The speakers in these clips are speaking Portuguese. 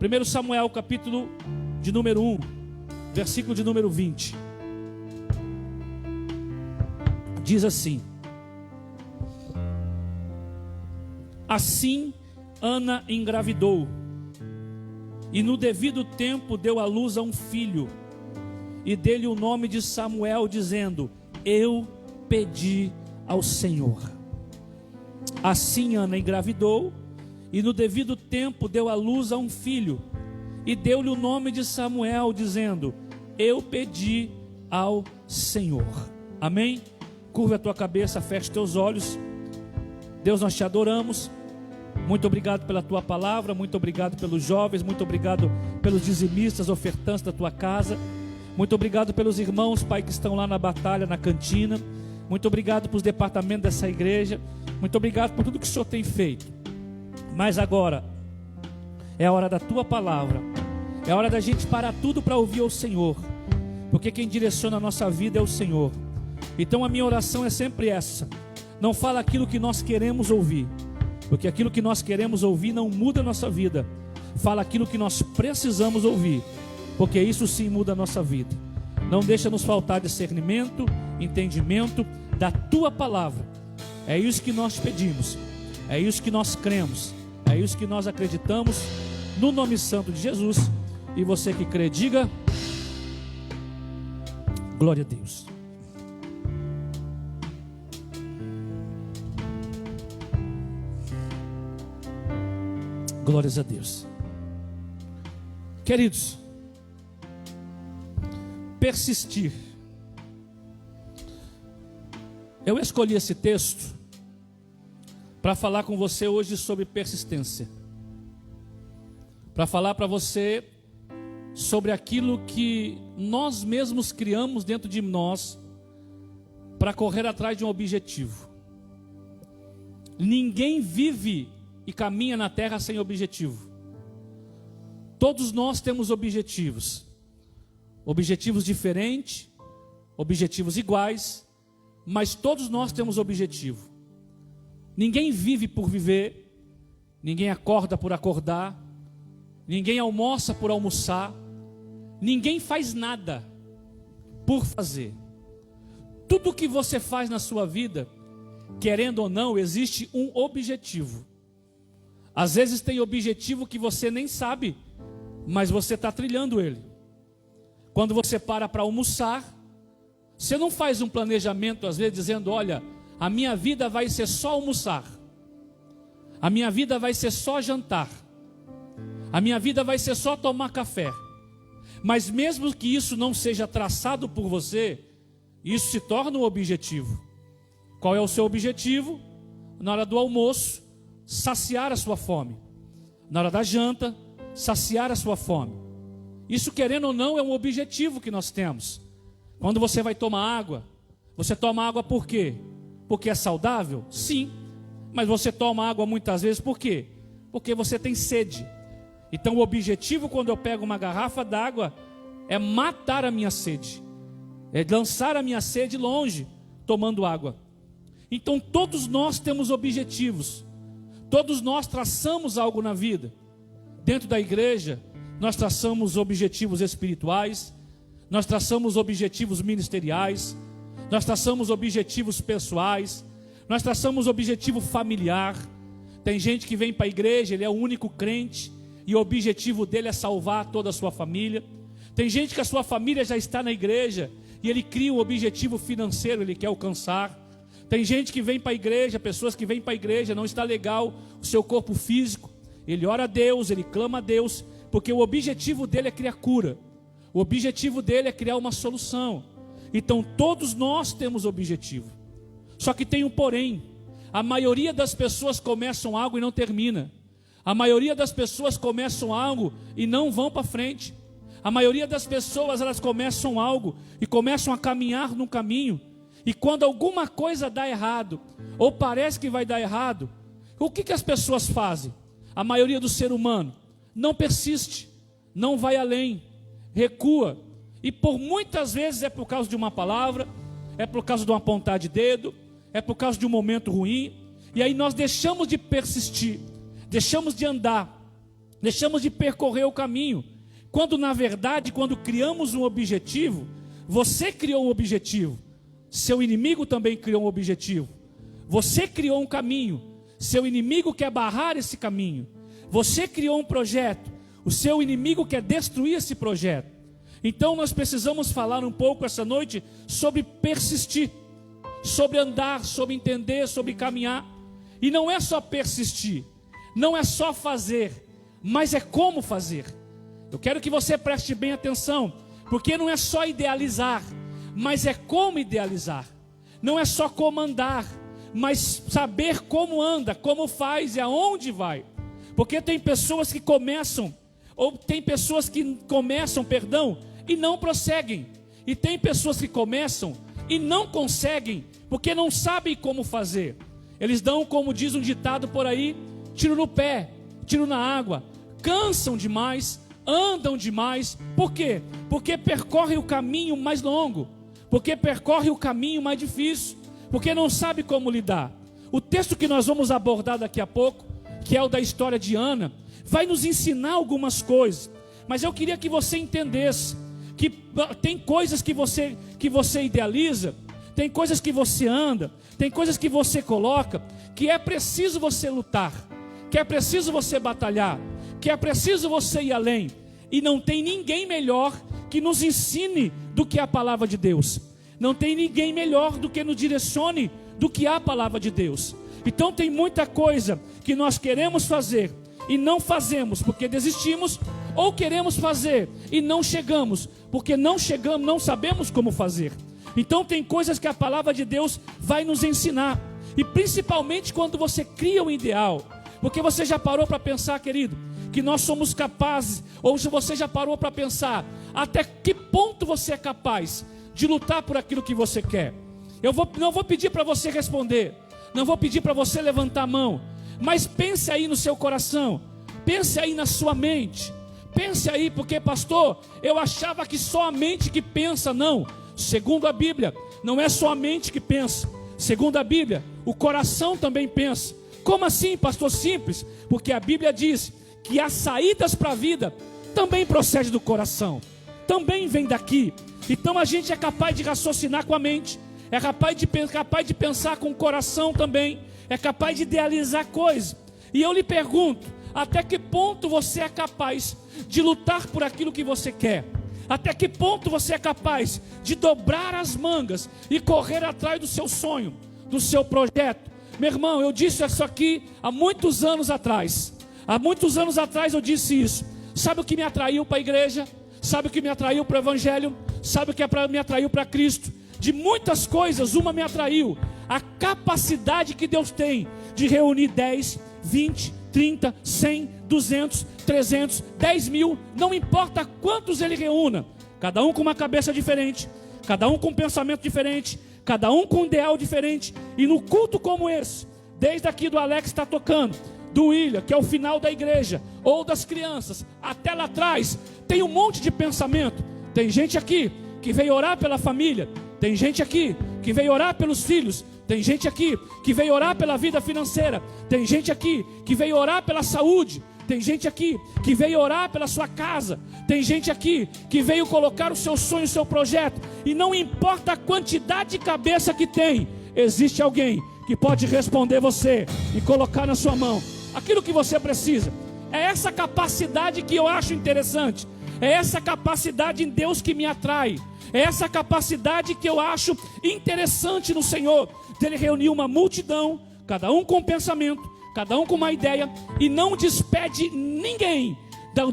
1 Samuel, capítulo de número 1, versículo de número 20. Diz assim: assim Ana engravidou, e no devido tempo deu à luz a um filho, e deu-lhe o nome de Samuel, dizendo: eu pedi ao Senhor. Assim Ana engravidou, e no devido tempo deu à luz a um filho, e deu-lhe o nome de Samuel, dizendo: eu pedi ao Senhor. Amém? Curva a tua cabeça, feche teus olhos. Deus, nós te adoramos. Muito obrigado pela tua palavra, muito obrigado pelos jovens, muito obrigado pelos dizimistas, ofertantes da tua casa. Muito obrigado pelos irmãos, Pai, que estão lá na batalha, na cantina. Muito obrigado pelos departamentos dessa igreja. Muito obrigado por tudo que o Senhor tem feito. Mas agora é a hora da tua palavra. É a hora da gente parar tudo para ouvir o Senhor, porque quem direciona a nossa vida é o Senhor. Então a minha oração é sempre essa: não fala aquilo que nós queremos ouvir, porque aquilo que nós queremos ouvir não muda a nossa vida. Fala aquilo que nós precisamos ouvir, porque isso sim muda a nossa vida. Não deixa nos faltar discernimento, entendimento da tua palavra. É isso que nós pedimos, é isso que nós cremos, é isso que nós acreditamos, no nome santo de Jesus. E você que crê, diga glória a Deus. Glórias a Deus. Queridos, persistir. Eu escolhi esse texto para falar com você hoje sobre persistência. Para falar para você sobre aquilo que nós mesmos criamos dentro de nós para correr atrás de um objetivo. Ninguém vive e caminha na terra sem objetivo. Todos nós temos objetivos. Objetivos diferentes, objetivos iguais, mas todos nós temos objetivo. Ninguém vive por viver, ninguém acorda por acordar, ninguém almoça por almoçar, ninguém faz nada por fazer. Tudo que você faz na sua vida, querendo ou não, existe um objetivo. Às vezes tem objetivo que você nem sabe, mas você está trilhando ele. Quando você para almoçar, você não faz um planejamento, às vezes, dizendo: olha, a minha vida vai ser só almoçar, a minha vida vai ser só jantar, a minha vida vai ser só tomar café. Mas mesmo que isso não seja traçado por você, isso se torna um objetivo. Qual é o seu objetivo? Na hora do almoço, saciar a sua fome. Na hora da janta, saciar a sua fome. Isso, querendo ou não, é um objetivo que nós temos. Quando você vai tomar água, você toma água por quê? Porque é saudável? Sim. Mas você toma água muitas vezes por quê? Porque você tem sede. Então o objetivo, quando eu pego uma garrafa d'água, é matar a minha sede, é lançar a minha sede longe, tomando água. Então todos nós temos objetivos, todos nós traçamos algo na vida. Dentro da igreja, nós traçamos objetivos espirituais, nós traçamos objetivos ministeriais, nós traçamos objetivos pessoais, nós traçamos objetivo familiar. Tem gente que vem para a igreja, ele é o único crente, e o objetivo dele é salvar toda a sua família. Tem gente que a sua família já está na igreja, e ele cria um objetivo financeiro, ele quer alcançar. Tem gente que vem para a igreja, pessoas que vêm para a igreja, não está legal o seu corpo físico, ele ora a Deus, ele clama a Deus, porque o objetivo dele é criar cura, o objetivo dele é criar uma solução. Então todos nós temos objetivo. Só que tem um porém: a maioria das pessoas começam algo e não termina. A maioria das pessoas começam algo e não vão para frente. A maioria das pessoas, elas começam algo e começam a caminhar num caminho, e quando alguma coisa dá errado, ou parece que vai dar errado, o que as pessoas fazem? A maioria do ser humano não persiste, não vai além, recua. E por muitas vezes é por causa de uma palavra, é por causa de uma pontada de dedo, é por causa de um momento ruim. E aí nós deixamos de persistir, deixamos de andar, deixamos de percorrer o caminho, quando na verdade, quando criamos um objetivo, você criou um objetivo, seu inimigo também criou um objetivo. Você criou um caminho, seu inimigo quer barrar esse caminho. Você criou um projeto, o seu inimigo quer destruir esse projeto. Então nós precisamos falar um pouco essa noite sobre persistir, sobre andar, sobre entender, sobre caminhar. E não é só persistir, não é só fazer, mas é como fazer. Eu quero que você preste bem atenção, porque não é só idealizar, mas é como idealizar. Não é só como andar, mas saber como anda, como faz e aonde vai. Porque tem pessoas que começam, e não prosseguem. E tem pessoas que começam e não conseguem, porque não sabem como fazer. Eles dão, como diz um ditado por aí, tiro no pé, tiro na água. Cansam demais, andam demais. Por quê? Porque percorre o caminho mais longo, porque percorre o caminho mais difícil, porque não sabe como lidar. O texto que nós vamos abordar daqui a pouco, que é o da história de Ana, vai nos ensinar algumas coisas. Mas eu queria que você entendesse que tem coisas que você idealiza, tem coisas que você anda, tem coisas que você coloca, que é preciso você lutar, que é preciso você batalhar, que é preciso você ir além. E não tem ninguém melhor que nos ensine do que a palavra de Deus. Não tem ninguém melhor do que nos direcione do que a palavra de Deus. Então tem muita coisa que nós queremos fazer e não fazemos porque desistimos, ou queremos fazer e não chegamos porque não sabemos como fazer. Então tem coisas que a palavra de Deus vai nos ensinar, e principalmente quando você cria um ideal. Porque você já parou para pensar, querido, que nós somos capazes, ou se você já parou para pensar até que ponto você é capaz de lutar por aquilo que você quer? Não vou pedir para você responder, não vou pedir para você levantar a mão, mas pense aí no seu coração, pense aí na sua mente, pense aí, porque pastor, eu achava que só a mente que pensa. Não, segundo a Bíblia, não é só a mente que pensa. Segundo a Bíblia, o coração também pensa. Como assim, pastor? Simples, porque a Bíblia diz que as saídas para a vida também procedem do coração, também vem daqui. Então a gente é capaz de raciocinar com a mente, é capaz de pensar com o coração também, é capaz de idealizar coisas. E eu lhe pergunto, até que ponto você é capaz de lutar por aquilo que você quer? Até que ponto você é capaz de dobrar as mangas e correr atrás do seu sonho, do seu projeto? Meu irmão, eu disse isso aqui há muitos anos atrás. Há muitos anos atrás eu disse isso. Sabe o que me atraiu para a igreja? Sabe o que me atraiu para o evangelho? Sabe o que me atraiu para Cristo? De muitas coisas, uma me atraiu: a capacidade que Deus tem de reunir 10, 20, 30, 100, 200, 300, 10 mil, não importa quantos Ele reúna, cada um com uma cabeça diferente, cada um com um pensamento diferente, cada um com um ideal diferente. E no culto como esse, desde aqui do Alex está tocando, do William, que é o final da igreja, ou das crianças, até lá atrás, tem um monte de pensamento. Tem gente aqui que veio orar pela família, tem gente aqui que veio orar pelos filhos, tem gente aqui que veio orar pela vida financeira, tem gente aqui que veio orar pela saúde, tem gente aqui que veio orar pela sua casa, tem gente aqui que veio colocar o seu sonho, o seu projeto. E não importa a quantidade de cabeça que tem, existe alguém que pode responder você e colocar na sua mão aquilo que você precisa. É essa capacidade que eu acho interessante, é essa capacidade em Deus que me atrai, é essa capacidade que eu acho interessante no Senhor, dele reunir uma multidão, cada um com um pensamento, cada um com uma ideia, e não despede ninguém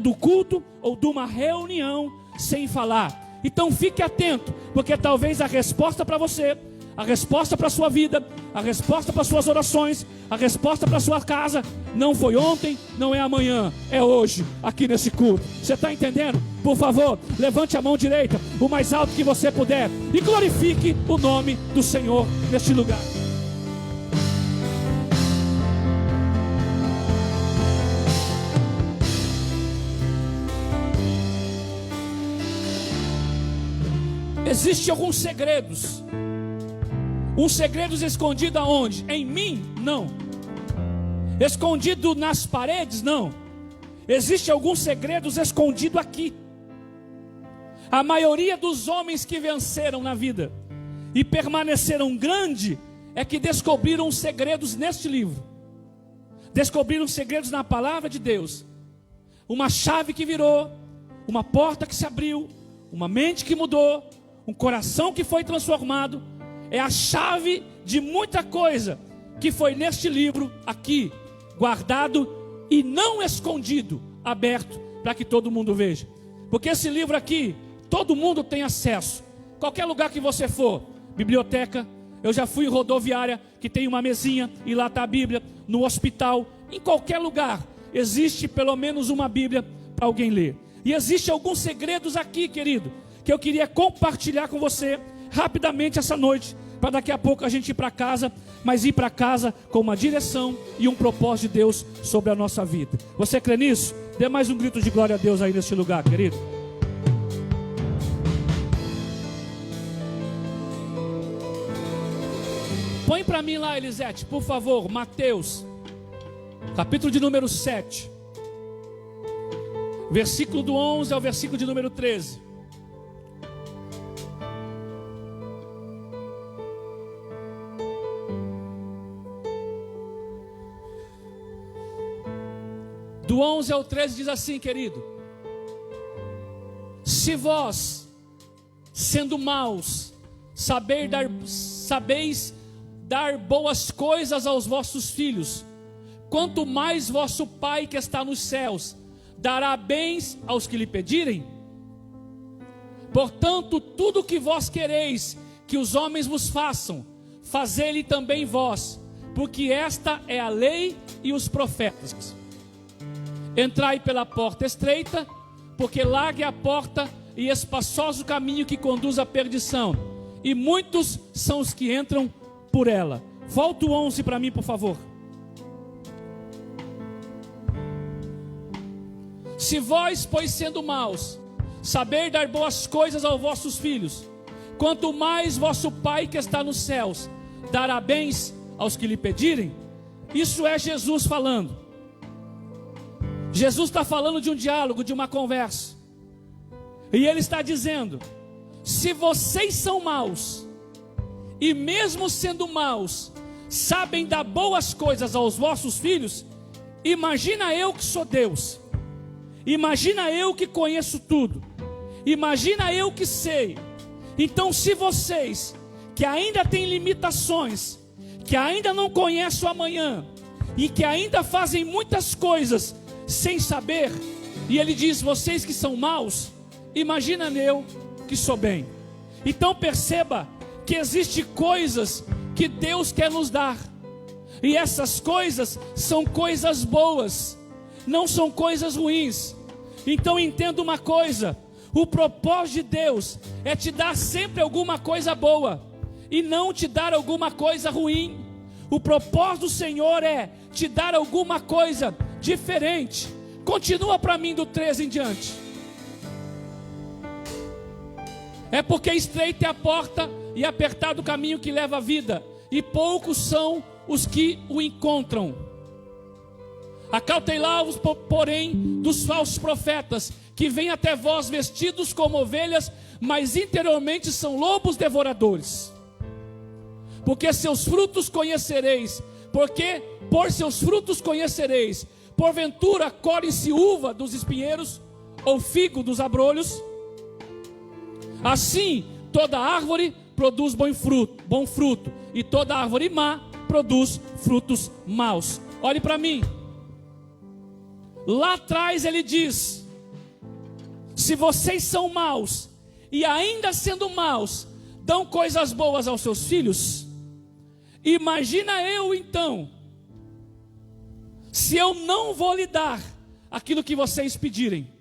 do culto ou de uma reunião sem falar. Então fique atento, porque talvez a resposta para você, a resposta para a sua vida, a resposta para as suas orações, a resposta para a sua casa, não foi ontem, não é amanhã, é hoje, aqui nesse culto. Você está entendendo? Por favor, levante a mão direita o mais alto que você puder e glorifique o nome do Senhor neste lugar. Existem alguns segredos. Um segredo escondido aonde? Em mim? Não. Escondido nas paredes? Não. Existem alguns segredos escondidos aqui. A maioria dos homens que venceram na vida e permaneceram grande é que descobriram segredos neste livro. Descobriram segredos na palavra de Deus. Uma chave que virou, uma porta que se abriu, uma mente que mudou, um coração que foi transformado. É a chave de muita coisa que foi neste livro aqui, guardado e não escondido, aberto para que todo mundo veja. Porque esse livro aqui, todo mundo tem acesso. Qualquer lugar que você for, biblioteca, eu já fui em rodoviária que tem uma mesinha e lá está a Bíblia, no hospital, em qualquer lugar existe pelo menos uma Bíblia para alguém ler. E existem alguns segredos aqui, querido, que eu queria compartilhar com você rapidamente essa noite, para daqui a pouco a gente ir para casa, mas ir para casa com uma direção e um propósito de Deus sobre a nossa vida. Você crê nisso? Dê mais um grito de glória a Deus aí nesse lugar, querido. Põe para mim lá, Elisete, por favor, Mateus, capítulo de número 7, versículo do 11 ao versículo de número 13. Do 11 ao 13 diz assim, querido: se vós, sendo maus, sabeis dar boas coisas aos vossos filhos, quanto mais vosso Pai que está nos céus dará bens aos que lhe pedirem? Portanto, tudo o que vós quereis que os homens vos façam, fazei-lhe também vós, porque esta é a lei e os profetas. Entrai pela porta estreita, porque larga é a porta e espaçoso o caminho que conduz à perdição, e muitos são os que entram por ela. Volta o 11 para mim, por favor. Se vós, pois sendo maus, saber dar boas coisas aos vossos filhos, quanto mais vosso Pai que está nos céus dará bens aos que lhe pedirem. Isso é Jesus falando. Jesus está falando de um diálogo, de uma conversa. E ele está dizendo: se vocês são maus, e mesmo sendo maus, sabem dar boas coisas aos vossos filhos, imagina eu que sou Deus, imagina eu que conheço tudo, imagina eu que sei. Então, se vocês, que ainda têm limitações, que ainda não conhecem o amanhã, e que ainda fazem muitas coisas sem saber, e ele diz: vocês que são maus, imagina eu que sou bem. Então perceba que existem coisas que Deus quer nos dar, e essas coisas são coisas boas, não são coisas ruins. Então entenda uma coisa: o propósito de Deus é te dar sempre alguma coisa boa, e não te dar alguma coisa ruim. O propósito do Senhor é te dar alguma coisa diferente. Continua para mim do 13 em diante. É porque estreita é a porta e apertado o caminho que leva à vida, e poucos são os que o encontram. Acautelai-vos, porém, dos falsos profetas, que vêm até vós vestidos como ovelhas, mas interiormente são lobos devoradores. Porque seus frutos conhecereis, porque por seus frutos conhecereis. Porventura colhe-se uva dos espinheiros, ou figo dos abrolhos? Assim, toda árvore produz bom fruto, e toda árvore má produz frutos maus. Olhe para mim. Lá atrás ele diz: se vocês são maus, e ainda sendo maus, dão coisas boas aos seus filhos, imagina eu então, se eu não vou lhe dar aquilo que vocês pedirem.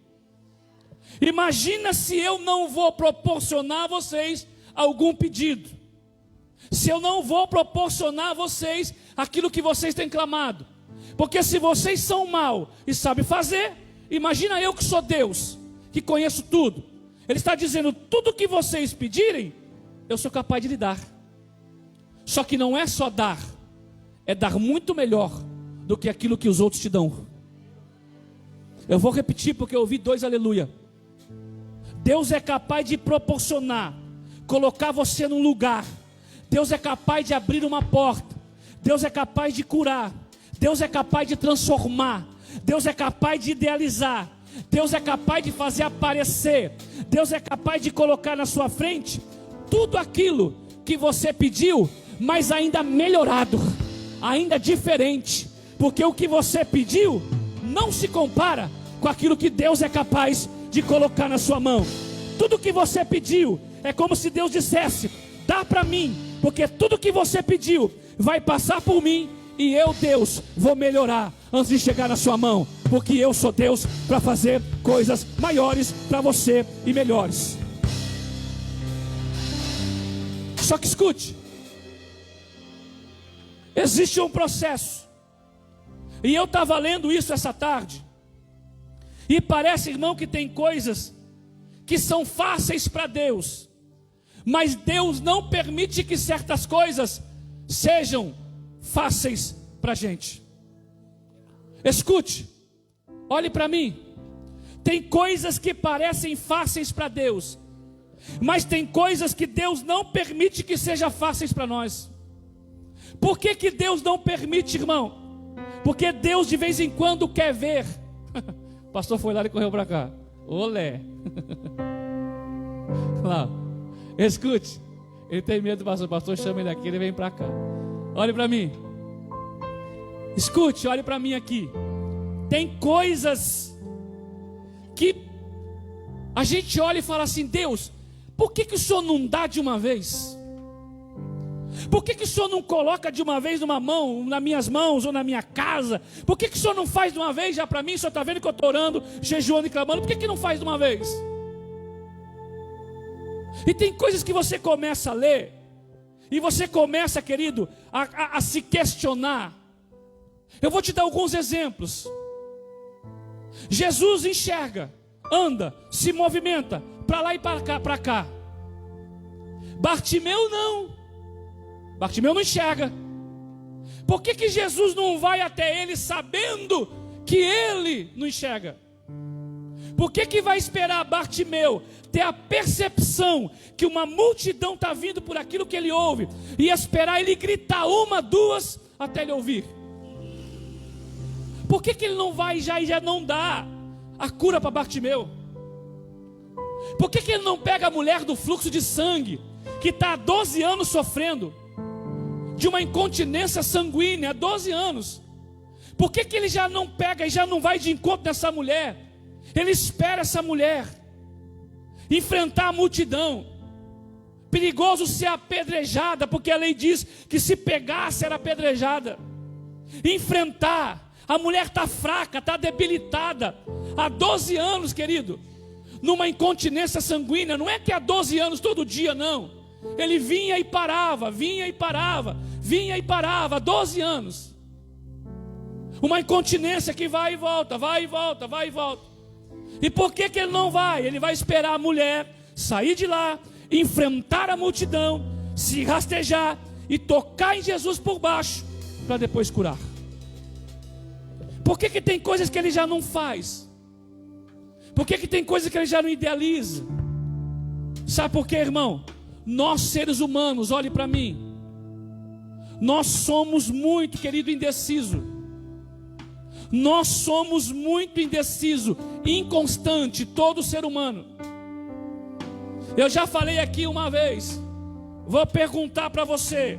Imagina se eu não vou proporcionar a vocês algum pedido, se eu não vou proporcionar a vocês aquilo que vocês têm clamado. Porque se vocês são mal e sabem fazer, imagina eu que sou Deus, que conheço tudo. Ele está dizendo: tudo que vocês pedirem, eu sou capaz de lhe dar. Só que não é só dar, é dar muito melhor do que aquilo que os outros te dão. Eu vou repetir porque eu ouvi 2 aleluia. Deus é capaz de proporcionar, colocar você num lugar. Deus é capaz de abrir uma porta. Deus é capaz de curar. Deus é capaz de transformar. Deus é capaz de idealizar. Deus é capaz de fazer aparecer. Deus é capaz de colocar na sua frente tudo aquilo que você pediu, mas ainda melhorado, ainda diferente, porque o que você pediu não se compara com aquilo que Deus é capaz de colocar na sua mão. Tudo que você pediu é como se Deus dissesse: dá para mim, porque tudo que você pediu vai passar por mim, e eu, Deus, vou melhorar antes de chegar na sua mão, porque eu sou Deus para fazer coisas maiores para você e melhores. Só que escute, existe um processo, e eu estava lendo isso essa tarde, e parece, irmão, que tem coisas que são fáceis para Deus, mas Deus não permite que certas coisas sejam fáceis para a gente. Escute, olhe para mim. Tem coisas que parecem fáceis para Deus, mas tem coisas que Deus não permite que sejam fáceis para nós. Por que que Deus não permite, irmão? Porque Deus de vez em quando quer ver. O pastor foi lá e correu para cá. Olé. Lá. Escute. Ele tem medo do pastor. O pastor chama ele aqui, ele vem para cá. Olhe para mim. Escute, olhe para mim aqui. Tem coisas que a gente olha e fala assim: Deus, por que que o Senhor não dá de uma vez? Por que que o Senhor não coloca de uma vez numa mão, nas minhas mãos ou na minha casa? Por que que o Senhor não faz de uma vez já para mim? O Senhor está vendo que eu estou orando, jejuando e clamando. Por que que não faz de uma vez? E tem coisas que você começa a ler, e você começa, querido, a se questionar. Eu vou te dar alguns exemplos. Jesus enxerga, anda, se movimenta, para lá e para cá. Bartimeu não. Bartimeu não enxerga. Por que que Jesus não vai até ele sabendo que ele não enxerga? Por que que vai esperar Bartimeu ter a percepção que uma multidão está vindo por aquilo que ele ouve, e esperar ele gritar 1, 2, até ele ouvir? Por que que ele não vai já e já não dá a cura para Bartimeu? Por que que ele não pega a mulher do fluxo de sangue, que está há 12 anos sofrendo de uma incontinência sanguínea, há 12 anos? Por que que ele já não pega e já não vai de encontro nessa mulher? Ele espera essa mulher enfrentar a multidão. Perigoso ser apedrejada, porque a lei diz que se pegasse era apedrejada. Enfrentar. A mulher está fraca, está debilitada. Há 12 anos, querido, numa incontinência sanguínea. Não é que há 12 anos todo dia, não. Ele vinha e parava, vinha e parava, vinha e parava, 12 anos. Uma incontinência que vai e volta, vai e volta, vai e volta. E por que que ele não vai? Ele vai esperar a mulher sair de lá, enfrentar a multidão, se rastejar e tocar em Jesus por baixo, para depois curar. Por que que tem coisas que ele já não faz? Por que que tem coisas que ele já não idealiza? Sabe por quê, irmão? Nós seres humanos, olhe para mim, nós somos muito, querido, indeciso. Nós somos muito indeciso, inconstante, todo ser humano. Eu já falei aqui uma vez, vou perguntar para você: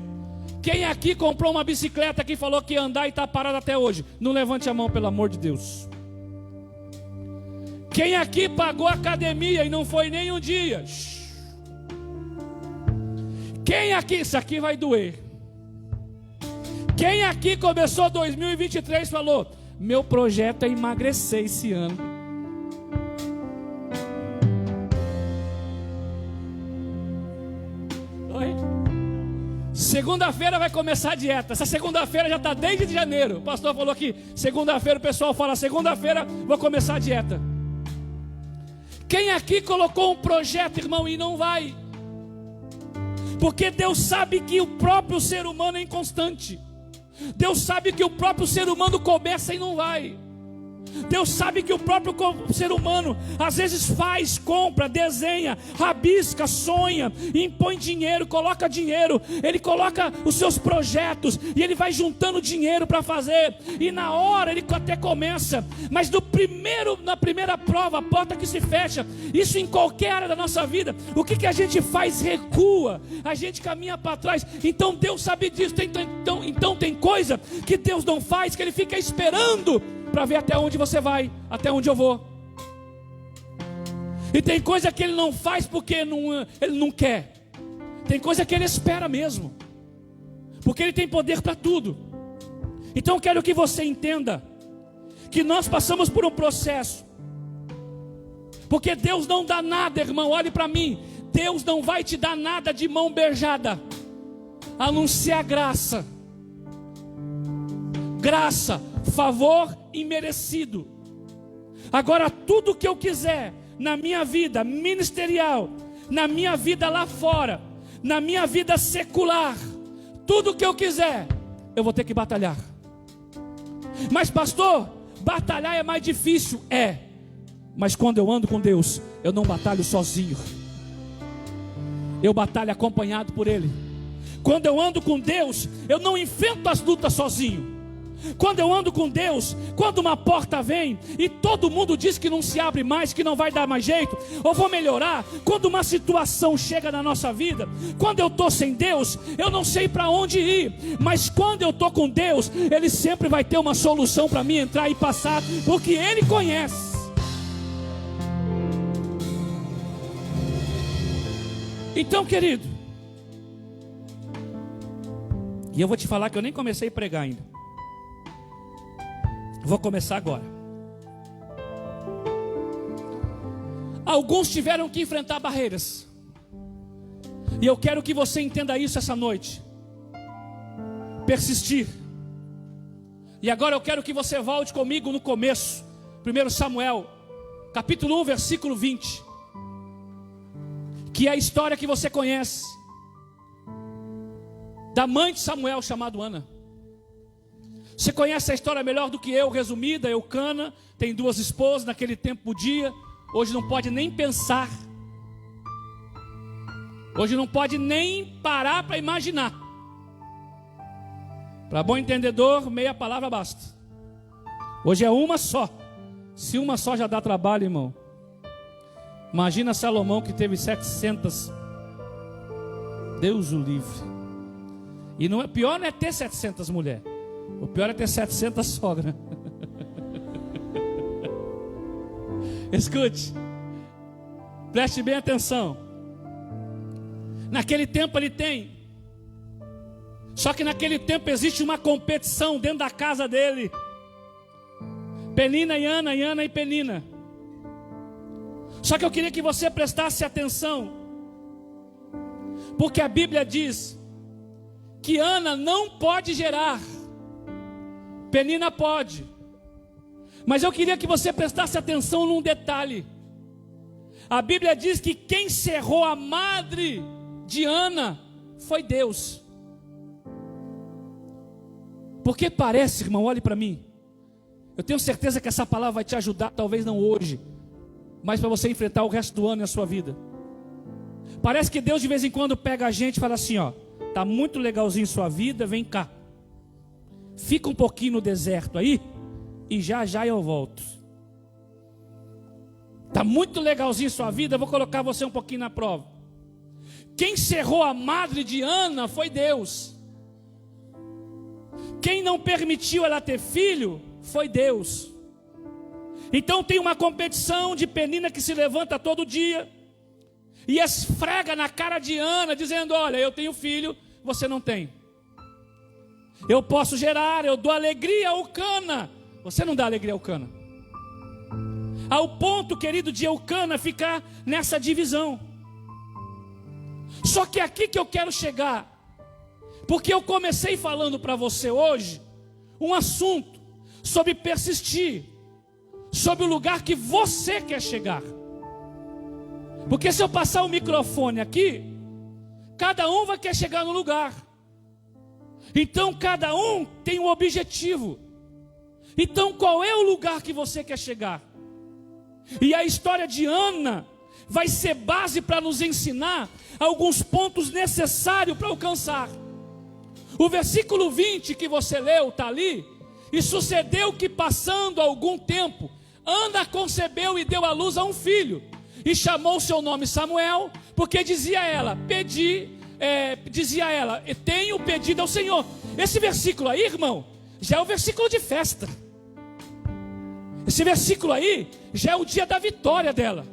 quem aqui comprou uma bicicleta que falou que ia andar e está parado até hoje? Não levante a mão, pelo amor de Deus. Quem aqui pagou academia e não foi nem um dia? Quem aqui, isso aqui vai doer. Quem aqui começou 2023 e falou: meu projeto é emagrecer esse ano? Oi? Segunda-feira vai começar a dieta. Essa segunda-feira já está desde janeiro. O pastor falou que segunda-feira o pessoal fala: segunda-feira vou começar a dieta. Quem aqui colocou um projeto, irmão, e não vai? Porque Deus sabe que o próprio ser humano é inconstante. Deus sabe que o próprio ser humano começa e não vai. Deus sabe que o próprio ser humano às vezes faz, compra, desenha, rabisca, sonha, impõe dinheiro, coloca dinheiro, ele coloca os seus projetos e ele vai juntando dinheiro para fazer, e na hora ele até começa, mas na primeira prova, a porta que se fecha, isso em qualquer área da nossa vida, o que a gente faz? Recua, a gente caminha para trás. Então Deus sabe disso. Então tem coisa que Deus não faz, que Ele fica esperando para ver até onde você vai, até onde eu vou. E tem coisa que Ele não faz porque Ele não quer. Tem coisa que Ele espera mesmo, porque Ele tem poder para tudo. Então eu quero que você entenda que nós passamos por um processo, porque Deus não dá nada, irmão, olhe para mim, Deus não vai te dar nada de mão beijada, a não ser a graça. Graça, favor imerecido. Agora tudo que eu quiser na minha vida ministerial, na minha vida lá fora, na minha vida secular, tudo que eu quiser, eu vou ter que batalhar. Mas pastor, batalhar é mais difícil, mas quando eu ando com Deus, eu não batalho sozinho, eu batalho acompanhado por Ele. Quando eu ando com Deus, eu não enfrento as lutas sozinho. Quando eu ando com Deus, quando uma porta vem e todo mundo diz que não se abre mais, que não vai dar mais jeito, ou vou melhorar, quando uma situação chega na nossa vida, quando eu estou sem Deus, eu não sei para onde ir, mas quando eu estou com Deus, Ele sempre vai ter uma solução para mim entrar e passar, porque Ele conhece. Então, querido, e eu vou te falar que eu nem comecei a pregar ainda. Vou começar agora. Alguns tiveram que enfrentar barreiras, e eu quero que você entenda isso essa noite. Persistir. E agora eu quero que você volte comigo no começo, 1 Samuel, capítulo 1, versículo 20, que é a história que você conhece, da mãe de Samuel, chamada Ana. Você conhece a história melhor do que eu, resumida. Eucana tem 2 esposas, naquele tempo podia, hoje não pode nem pensar, hoje não pode nem parar para imaginar. Para bom entendedor, meia palavra basta. Hoje é uma só. Se uma só já dá trabalho, irmão, imagina Salomão, que teve 700. Deus o livre. E não é pior, não é ter 700 mulheres, o pior é ter 700 sogras. Escute, preste bem atenção. Naquele tempo ele tem, só que naquele tempo existe uma competição dentro da casa dele. Penina e Ana, e Ana e Penina. Só que eu queria que você prestasse atenção, porque a Bíblia diz que Ana não pode gerar, Penina pode. Mas eu queria que você prestasse atenção num detalhe. A Bíblia diz que quem cerrou a madre de Ana foi Deus. Porque parece, irmão, olhe para mim, eu tenho certeza que essa palavra vai te ajudar, talvez não hoje, mas para você enfrentar o resto do ano e a sua vida. Parece que Deus de vez em quando pega a gente e fala assim, ó, tá muito legalzinho sua vida, vem cá, fica um pouquinho no deserto aí, e já já eu volto. Tá muito legalzinho sua vida, eu vou colocar você um pouquinho na prova. Quem cerrou a madre de Ana foi Deus. Quem não permitiu ela ter filho foi Deus. Então tem uma competição de Penina que se levanta todo dia e esfrega na cara de Ana, dizendo, olha, eu tenho filho, você não tem. Eu posso gerar, eu dou alegria ao Eucana, você não dá alegria ao Eucana. Ao ponto, querido, de Eucana ficar nessa divisão. Só que aqui que eu quero chegar, porque eu comecei falando para você hoje um assunto sobre persistir, sobre o lugar que você quer chegar. Porque se eu passar o microfone aqui, cada um vai querer chegar no lugar. Então cada um tem um objetivo. Então qual é o lugar que você quer chegar? E a história de Ana vai ser base para nos ensinar alguns pontos necessários para alcançar. O versículo 20 que você leu está ali. E sucedeu que, passando algum tempo, Ana concebeu e deu à luz a um filho, e chamou seu nome Samuel, porque dizia ela, tenho pedido ao Senhor. Esse versículo aí, irmão, já é o versículo de festa. Esse versículo aí já é o dia da vitória dela.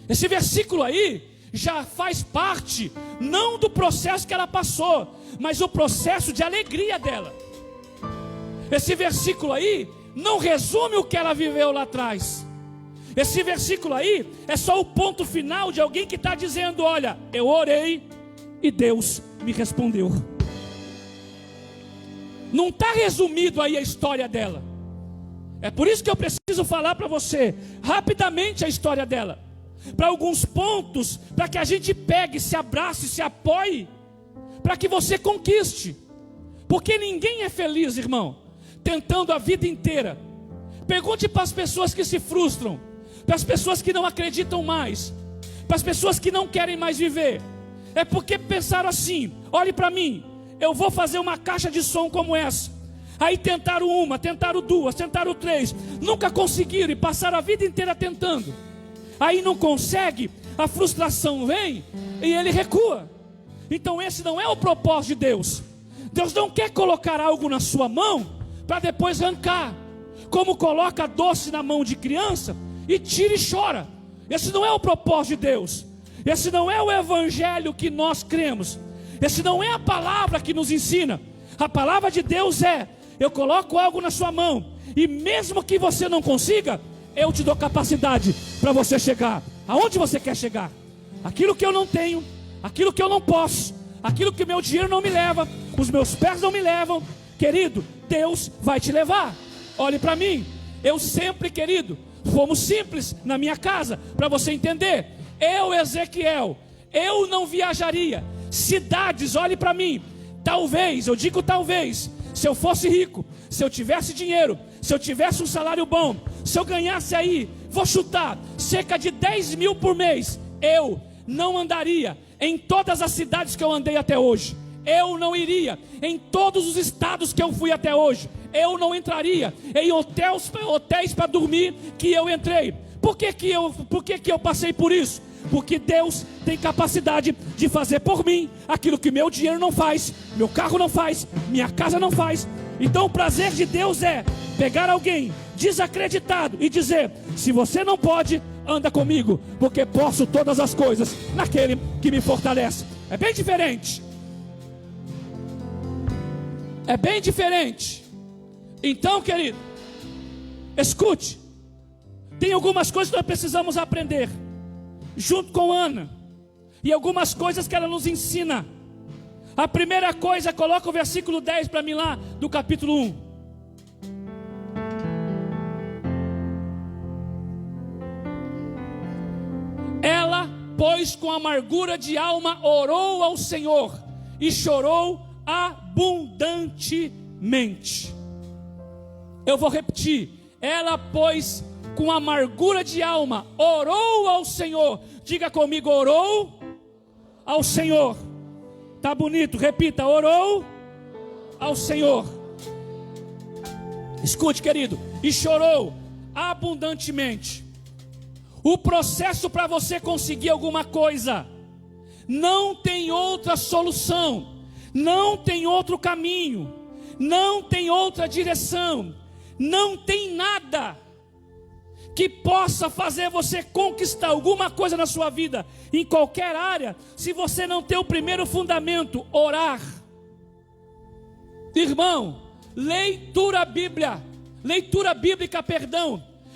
Esse versículo aí já faz parte, não do processo que ela passou, mas o processo de alegria dela. Esse versículo aí não resume o que ela viveu lá atrás. Esse versículo aí é só o ponto final de alguém que está dizendo: olha, eu orei e Deus me respondeu. Não está resumido aí a história dela. É por isso que eu preciso falar para você rapidamente a história dela, para alguns pontos, para que a gente pegue, se abrace, se apoie, para que você conquiste. Porque ninguém é feliz, irmão, tentando a vida inteira. Pergunte para as pessoas que se frustram, para as pessoas que não acreditam mais, para as pessoas que não querem mais viver. É porque pensaram assim: olhe para mim, eu vou fazer uma caixa de som como essa. Aí tentaram uma, tentaram duas, tentaram três, nunca conseguiram e passaram a vida inteira tentando. Aí não consegue, a frustração vem e ele recua. Então esse não é o propósito de Deus. Deus não quer colocar algo na sua mão para depois arrancar, como coloca doce na mão de criança e tira e chora. Esse não é o propósito de Deus. Esse não é o evangelho que nós cremos. Esse não é a palavra que nos ensina. A palavra de Deus é: eu coloco algo na sua mão, e mesmo que você não consiga, eu te dou capacidade para você chegar aonde você quer chegar. Aquilo que eu não tenho, aquilo que eu não posso, aquilo que o meu dinheiro não me leva, os meus pés não me levam, querido, Deus vai te levar. Olhe para mim, eu sempre, querido, fomos simples na minha casa, para você entender. Eu, Ezequiel, eu não viajaria cidades, olhe para mim, talvez, eu digo talvez, se eu fosse rico, se eu tivesse dinheiro, se eu tivesse um salário bom, se eu ganhasse aí, vou chutar, cerca de 10 mil por mês, eu não andaria em todas as cidades que eu andei até hoje. Eu não iria em todos os estados que eu fui até hoje. Eu não entraria em hotéis para dormir que eu entrei. Por que eu passei por isso? Porque Deus tem capacidade de fazer por mim aquilo que meu dinheiro não faz, meu carro não faz, minha casa não faz. Então o prazer de Deus é pegar alguém desacreditado e dizer: se você não pode, anda comigo, porque posso todas as coisas naquele que me fortalece. É bem diferente. É bem diferente. Então, querido, escute. Tem algumas coisas que nós precisamos aprender junto com Ana, e algumas coisas que ela nos ensina. A primeira coisa, coloca o versículo 10 para mim lá, do capítulo 1. Ela, pois, com amargura de alma, orou ao Senhor e chorou abundantemente. Eu vou repetir. Ela, pois, com amargura de alma, orou ao Senhor. Diga comigo: orou ao Senhor. Tá bonito, repita: orou ao Senhor. Escute, querido, e chorou abundantemente. O processo para você conseguir alguma coisa, não tem outra solução, não tem outro caminho, não tem outra direção, não tem nada que possa fazer você conquistar alguma coisa na sua vida, em qualquer área, se você não tem o primeiro fundamento: orar. Irmão, leitura bíblica,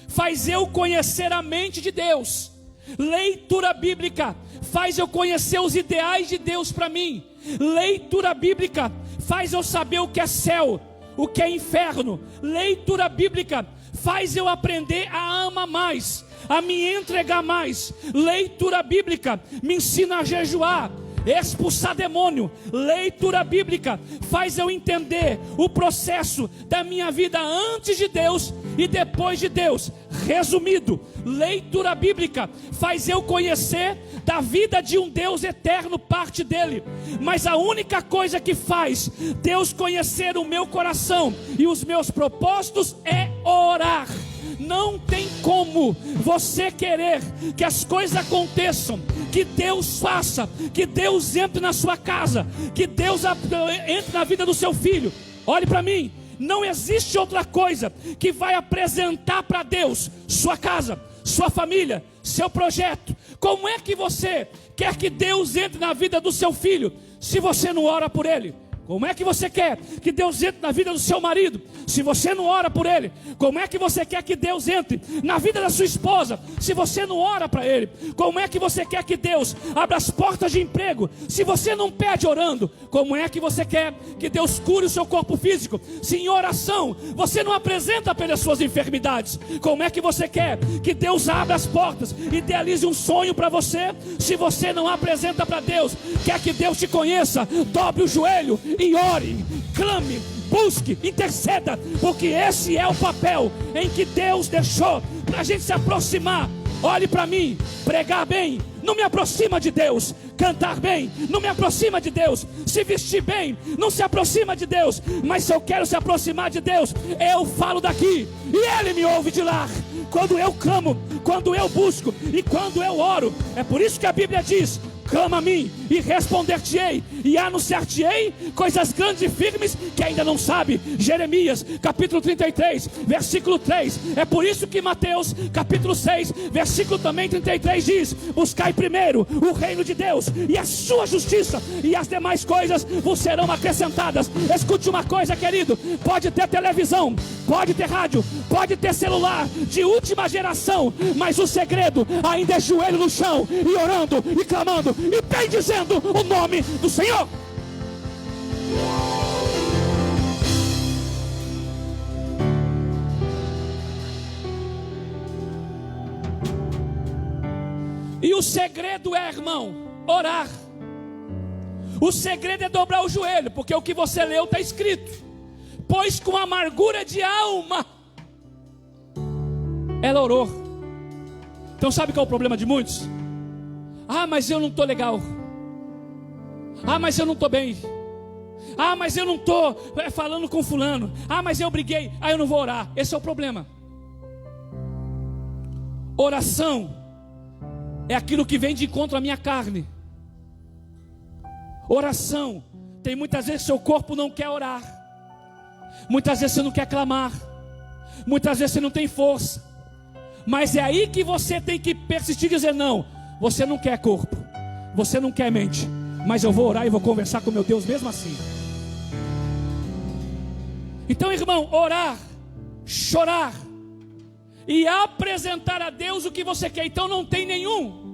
faz eu conhecer a mente de Deus. Leitura bíblica faz eu conhecer os ideais de Deus para mim. Leitura bíblica faz eu saber o que é céu, o que é inferno. Leitura bíblica faz eu aprender a amar mais, a me entregar mais. Leitura bíblica me ensina a jejuar. expulsar demônio. Leitura bíblica faz eu entender o processo da minha vida antes de Deus e depois de Deus. Resumido, leitura bíblica faz eu conhecer da vida de um Deus eterno, parte dele. Mas a única coisa que faz Deus conhecer o meu coração e os meus propósitos é orar. Não tem como você querer que as coisas aconteçam, que Deus faça, que Deus entre na sua casa, que Deus entre na vida do seu filho. Olhe para mim, não existe outra coisa que vai apresentar para Deus sua casa, sua família, seu projeto. Como é que você quer que Deus entre na vida do seu filho se você não ora por ele? Como é que você quer que Deus entre na vida do seu marido se você não ora por ele? Como é que você quer que Deus entre na vida da sua esposa se você não ora para ele? Como é que você quer que Deus abra as portas de emprego se você não pede orando? Como é que você quer que Deus cure o seu corpo físico se em oração você não apresenta pelas suas enfermidades? Como é que você quer que Deus abra as portas e idealize um sonho para você se você não apresenta para Deus? Quer que Deus te conheça? Dobre o joelho e ore, clame, busque, interceda, porque esse é o papel em que Deus deixou para a gente se aproximar. Olhe para mim, pregar bem não me aproxima de Deus, cantar bem não me aproxima de Deus, se vestir bem não se aproxima de Deus, mas se eu quero se aproximar de Deus, eu falo daqui e Ele me ouve de lá. Quando eu clamo, quando eu busco e quando eu oro, é por isso que a Bíblia diz: clama a mim e responder-te-ei e anunciar-te-ei coisas grandes e firmes que ainda não sabe. Jeremias capítulo 33 versículo 3. É por isso que Mateus capítulo 6 versículo também 33 diz: buscai primeiro o reino de Deus e a sua justiça, e as demais coisas vos serão acrescentadas. Escute uma coisa, querido: pode ter televisão, pode ter rádio, pode ter celular de última geração, mas o segredo ainda é joelho no chão e orando e clamando e bem dizendo o nome do Senhor. E o segredo é, irmão, orar. O segredo é dobrar o joelho, porque o que você leu está escrito: pois com amargura de alma ela orou. Então sabe qual é o problema de muitos? Ah, mas eu não estou legal. Ah, mas eu não estou bem. Ah, mas eu não estou falando com fulano. Ah, mas eu briguei. Ah, eu não vou orar. Esse é o problema. Oração é aquilo que vem de encontro à minha carne. Oração, tem muitas vezes seu corpo não quer orar. Muitas vezes você não quer clamar. Muitas vezes você não tem força. Mas é aí que você tem que persistir e dizer: não, você não quer corpo, você não quer mente, mas eu vou orar e vou conversar com meu Deus mesmo assim. Então, irmão, orar, chorar e apresentar a Deus o que você quer. Então não tem nenhum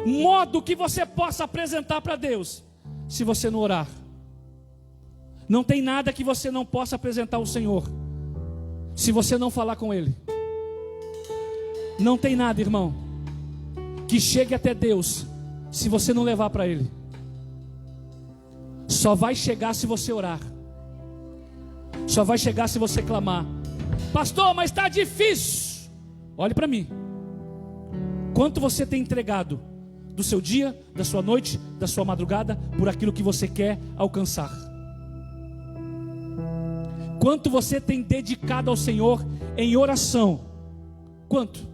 modo que você possa apresentar para Deus se você não orar. Não tem nada que você não possa apresentar ao Senhor se você não falar com Ele. Não tem nada, irmão, que chegue até Deus se você não levar para Ele. Só vai chegar se você orar. Só vai chegar se você clamar. Pastor, mas está difícil. Olhe para mim. Quanto você tem entregado do seu dia, da sua noite, da sua madrugada, por aquilo que você quer alcançar? Quanto você tem dedicado ao Senhor em oração? Quanto?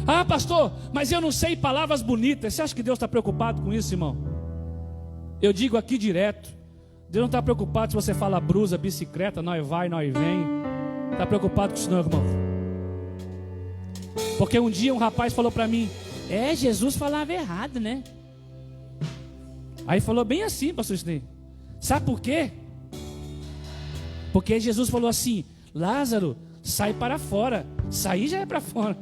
Ah, pastor, mas eu não sei palavras bonitas. Você acha que Deus está preocupado com isso, irmão? Eu digo aqui direto: Deus não está preocupado se você fala brusa, bicicleta, nós vai, nós vem. Está preocupado com isso não, irmão? Porque um dia um rapaz falou para mim: Jesus falava errado, né? Aí falou bem assim, pastor Sidney. Sabe por quê? Porque Jesus falou assim: Lázaro, sai para fora. Sair já é para fora.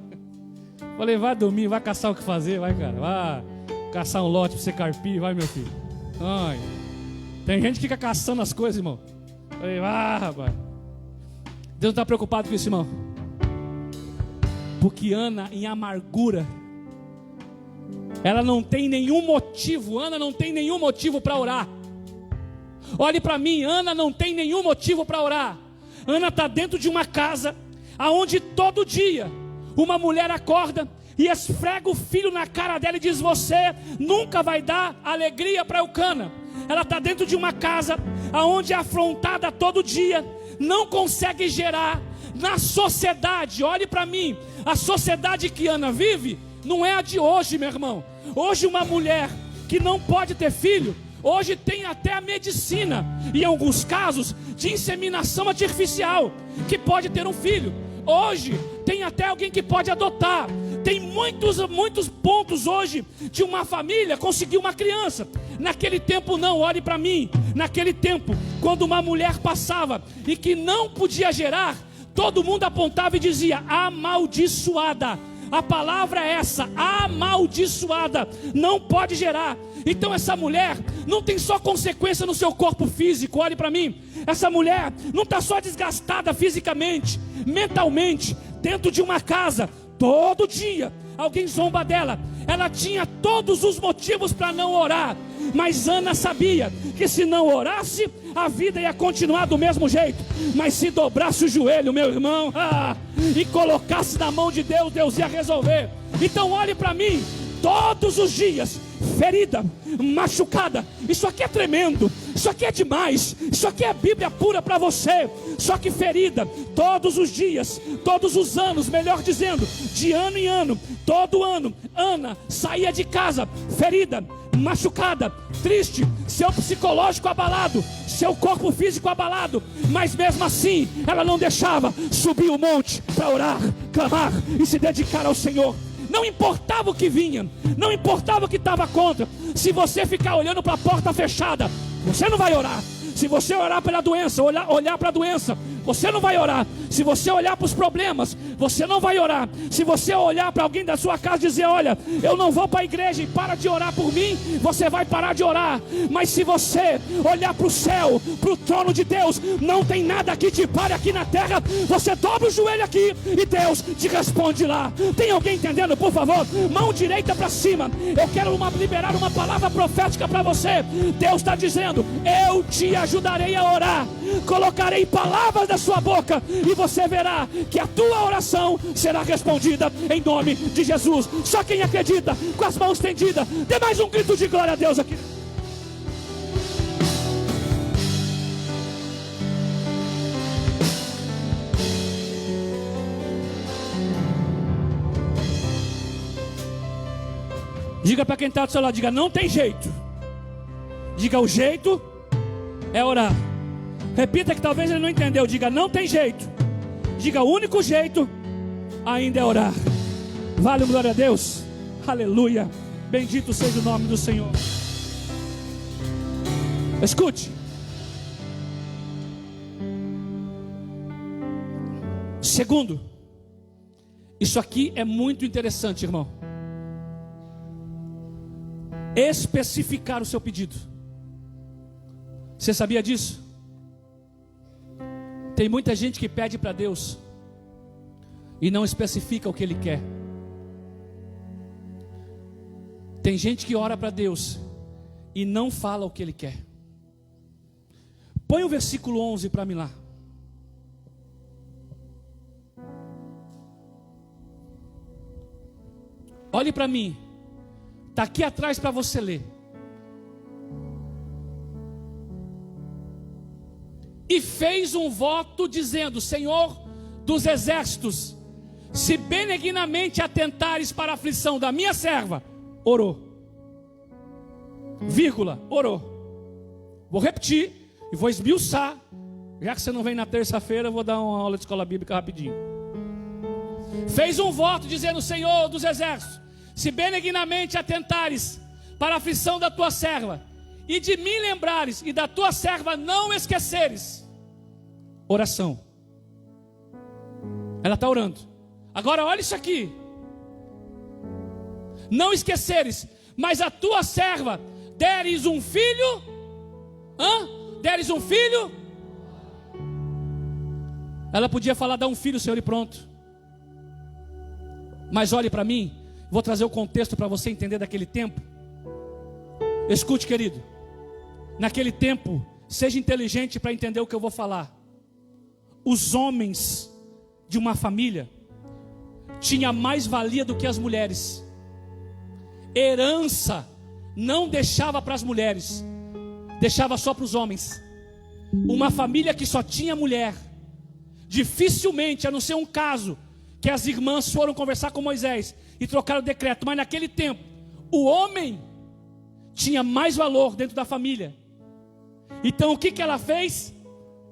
Falei: vai dormir, vai caçar o que fazer, vai, cara. Vai caçar um lote para você carpir, vai, meu filho. Ai. Tem gente que fica caçando as coisas, irmão. Falei: rapaz. Deus não está preocupado com isso, irmão. Porque Ana, em amargura, Ela não tem nenhum motivo, Ana não tem nenhum motivo para orar. Olhe para mim, Ana não tem nenhum motivo para orar. Ana está dentro de uma casa, aonde todo dia uma mulher acorda e esfrega o filho na cara dela e diz: você nunca vai dar alegria para Eucana. Ela está dentro de uma casa, aonde é afrontada todo dia, não consegue gerar. Na sociedade, olhe para mim, a sociedade que Ana vive não é a de hoje, meu irmão. Hoje uma mulher que não pode ter filho, hoje tem até a medicina, em alguns casos, de inseminação artificial, que pode ter um filho. Hoje tem até alguém que pode adotar. Tem muitos pontos hoje de uma família conseguir uma criança. Naquele tempo não, olhe para mim. Naquele tempo, quando uma mulher passava e que não podia gerar, todo mundo apontava e dizia: amaldiçoada. A palavra é essa, amaldiçoada, não pode gerar. Então essa mulher não tem só consequência no seu corpo físico, olhe para mim. Essa mulher não está só desgastada fisicamente, mentalmente, dentro de uma casa, todo dia alguém zomba dela. Ela tinha todos os motivos para não orar, mas Ana sabia que se não orasse, a vida ia continuar do mesmo jeito. Mas se dobrasse o joelho, meu irmão, e colocasse na mão de Deus, Deus ia resolver. Então olhe para mim, todos os dias, ferida, machucada. Isso aqui é tremendo, isso aqui é demais, isso aqui é Bíblia pura para você. Só que ferida, todos os dias, todos os anos, melhor dizendo, de ano em ano, todo ano, Ana saía de casa ferida, machucada, triste, seu psicológico abalado, seu corpo físico abalado, mas mesmo assim ela não deixava subir o monte para orar, clamar e se dedicar ao Senhor. Não importava o que vinha, não importava o que estava contra. Se você ficar olhando para a porta fechada, você não vai orar. Se você orar pela doença, olhar para a doença, você não vai orar. Se você olhar para os problemas, você não vai orar. Se você olhar para alguém da sua casa e dizer: olha, eu não vou para a igreja e para de orar por mim, você vai parar de orar. Mas se você olhar para o céu, para o trono de Deus, não tem nada que te pare aqui na terra. Você dobra o joelho aqui e Deus te responde lá. Tem alguém entendendo, por favor? Mão direita para cima. Eu quero liberar uma palavra profética para você. Deus está dizendo: eu te ajudarei a orar, colocarei palavras da sua boca e você verá que a tua oração será respondida em nome de Jesus. Só quem acredita, com as mãos estendidas, dê mais um grito de glória a Deus aqui. Diga para quem está do seu lado, diga: não tem jeito. Diga: o jeito é orar. Repita que talvez ele não entendeu. Diga: não tem jeito. Diga: o único jeito ainda é orar. Vale, glória a Deus. Aleluia. Bendito seja o nome do Senhor. Escute. Segundo, isso aqui é muito interessante, irmão. Especificar o seu pedido. Você sabia disso? Tem muita gente que pede para Deus e não especifica o que Ele quer. Tem gente que ora para Deus e não fala o que Ele quer. Põe o versículo 11 para mim lá. Olhe para mim. Está aqui atrás para você ler. E fez um voto dizendo: Senhor dos exércitos, se benignamente atentares para a aflição da minha serva. Orou. Vírgula, orou. Vou repetir e vou esmiuçar. Já que você não vem na terça-feira, eu vou dar uma aula de escola bíblica rapidinho. Fez um voto dizendo: Senhor dos exércitos, se benignamente atentares para a aflição da tua serva, e de mim lembrares, e da tua serva não esqueceres. Oração. Ela está orando. Agora olha isso aqui. Não esqueceres, mas a tua serva deres um filho. Deres um filho. Ela podia falar: dá um filho, Senhor, e pronto. Mas olhe para mim. Vou trazer o contexto para você entender daquele tempo. Escute, querido. Naquele tempo, seja inteligente para entender o que eu vou falar. Os homens de uma família tinham mais valia do que as mulheres. Herança não deixava para as mulheres, deixava só para os homens. Uma família que só tinha mulher, dificilmente, a não ser um caso, que as irmãs foram conversar com Moisés e trocaram o decreto, mas naquele tempo, o homem tinha mais valor dentro da família. Então o que ela fez?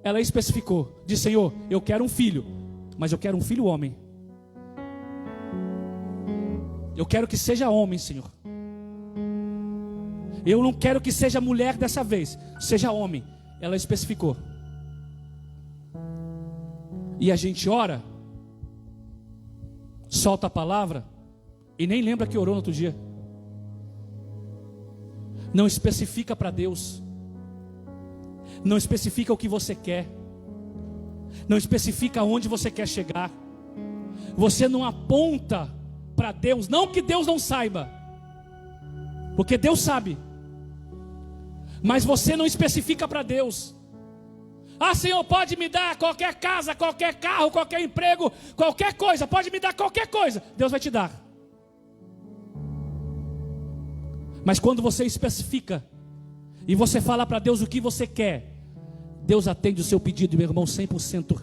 Ela especificou, disse: Senhor, eu quero um filho, mas eu quero um filho homem. Eu quero que seja homem, Senhor. Eu não quero que seja mulher dessa vez, seja homem. Ela especificou. E a gente ora, solta a palavra e nem lembra que orou no outro dia. Não especifica para Deus. Não especifica o que você quer. Não especifica onde você quer chegar. Você não aponta para Deus, não que Deus não saiba, porque Deus sabe. Mas você não especifica para Deus. Ah, Senhor, pode me dar qualquer casa, qualquer carro, qualquer emprego, qualquer coisa, pode me dar qualquer coisa. Deus vai te dar. Mas quando você especifica e você fala para Deus o que você quer, Deus atende o seu pedido, meu irmão, 100%.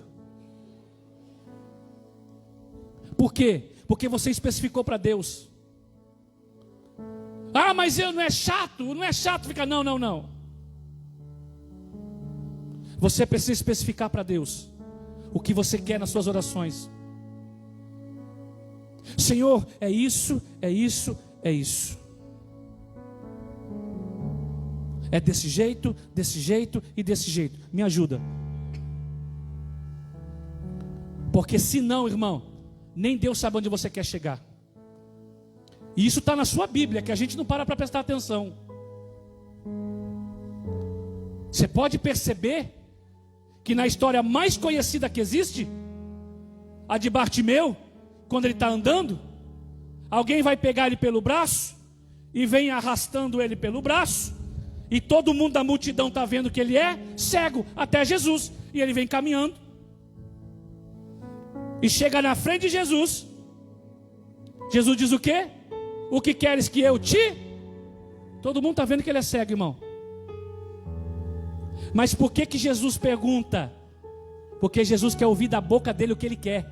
Por quê? Porque você especificou para Deus. Ah, mas eu não é chato ficar, não. Você precisa especificar para Deus o que você quer nas suas orações. Senhor, é isso. É desse jeito e desse jeito. Me ajuda. Porque senão, irmão, nem Deus sabe onde você quer chegar. E isso está na sua Bíblia, que a gente não para prestar atenção. Você pode perceber que na história mais conhecida que existe, a de Bartimeu, quando ele está andando, alguém vai pegar ele pelo braço e vem arrastando ele pelo braço, e todo mundo da multidão está vendo que ele é cego até Jesus, e ele vem caminhando e chega na frente de Jesus. Jesus diz o quê? O que queres que eu te... Todo mundo está vendo que ele é cego, irmão. Mas por que Jesus pergunta? Porque Jesus quer ouvir da boca dele o que ele quer.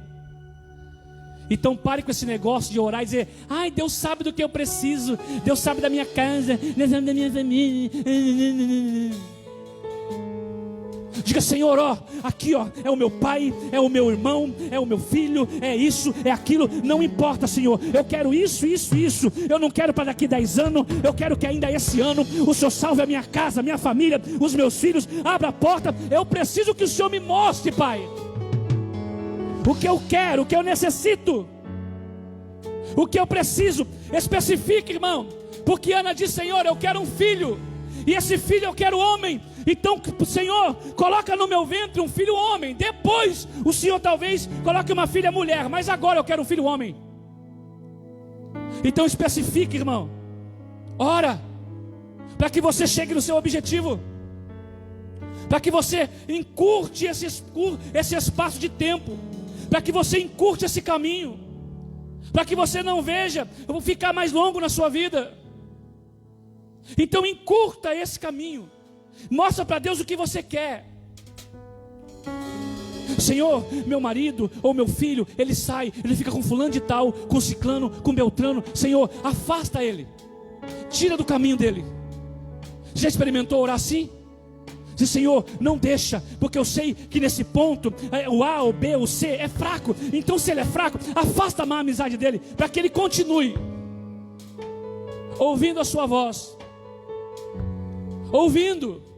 Então pare com esse negócio de orar e dizer: ai, Deus sabe do que eu preciso, Deus sabe da minha casa, Deus sabe da minha família. Diga: Senhor, ó, aqui ó, é o meu pai, é o meu irmão, é o meu filho, é isso, é aquilo, não importa, Senhor, eu quero isso, eu não quero para daqui 10 anos, eu quero que ainda esse ano o Senhor salve a minha casa, a minha família, os meus filhos, abra a porta, eu preciso que o Senhor me mostre, Pai, o que eu quero, o que eu necessito, o que eu preciso. Especifique, irmão, porque Ana diz: Senhor, eu quero um filho, e esse filho eu quero homem. Então, Senhor, coloca no meu ventre um filho homem. Depois, o Senhor talvez coloque uma filha mulher. Mas agora eu quero um filho homem. Então especifique, irmão. Ora, para que você chegue no seu objetivo. Para que você encurte esse espaço de tempo. Para que você encurte esse caminho. Para que você não veja, eu vou ficar mais longo na sua vida. Então encurta esse caminho. Mostra para Deus o que você quer. Senhor, meu marido ou meu filho, ele sai, ele fica com fulano de tal, com ciclano, com beltrano. Senhor, afasta ele, tira do caminho dele. Já experimentou orar assim? Diz: Senhor, não deixa, porque eu sei que nesse ponto o A, o B, o C é fraco. Então se ele é fraco, afasta a má amizade dele, para que ele continue ouvindo a sua voz. Ouvindo.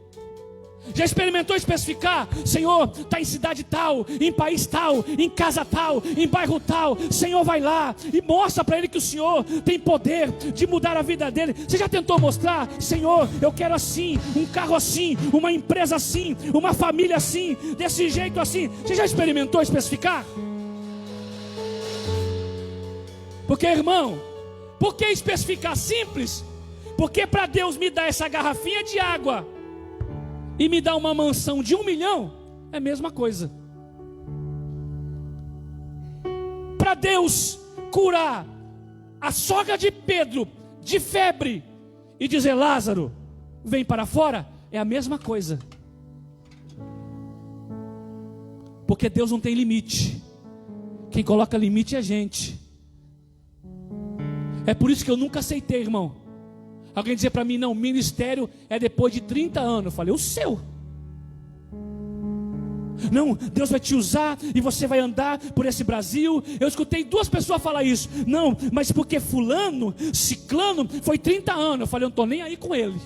Já experimentou especificar? Senhor, está em cidade tal, em país tal, em casa tal, em bairro tal. Senhor, vai lá e mostra para ele que o Senhor tem poder de mudar a vida dele. Você já tentou mostrar? Senhor, eu quero assim, um carro assim, uma empresa assim, uma família assim, desse jeito assim. Você já experimentou especificar? Porque, irmão, Por que especificar simples? Porque para Deus me dar essa garrafinha de água e me dar uma mansão de 1 milhão, é a mesma coisa. Para Deus curar a sogra de Pedro de febre e dizer: Lázaro, vem para fora, é a mesma coisa. Porque Deus não tem limite. Quem coloca limite é a gente. É por isso que eu nunca aceitei, irmão, alguém dizer para mim: não, ministério é depois de 30 anos. Eu falei: o seu. Não, Deus vai te usar e você vai andar por esse Brasil. Eu escutei 2 pessoas falar isso. Não, mas porque fulano, ciclano, foi 30 anos. Eu falei: eu não estou nem aí com ele.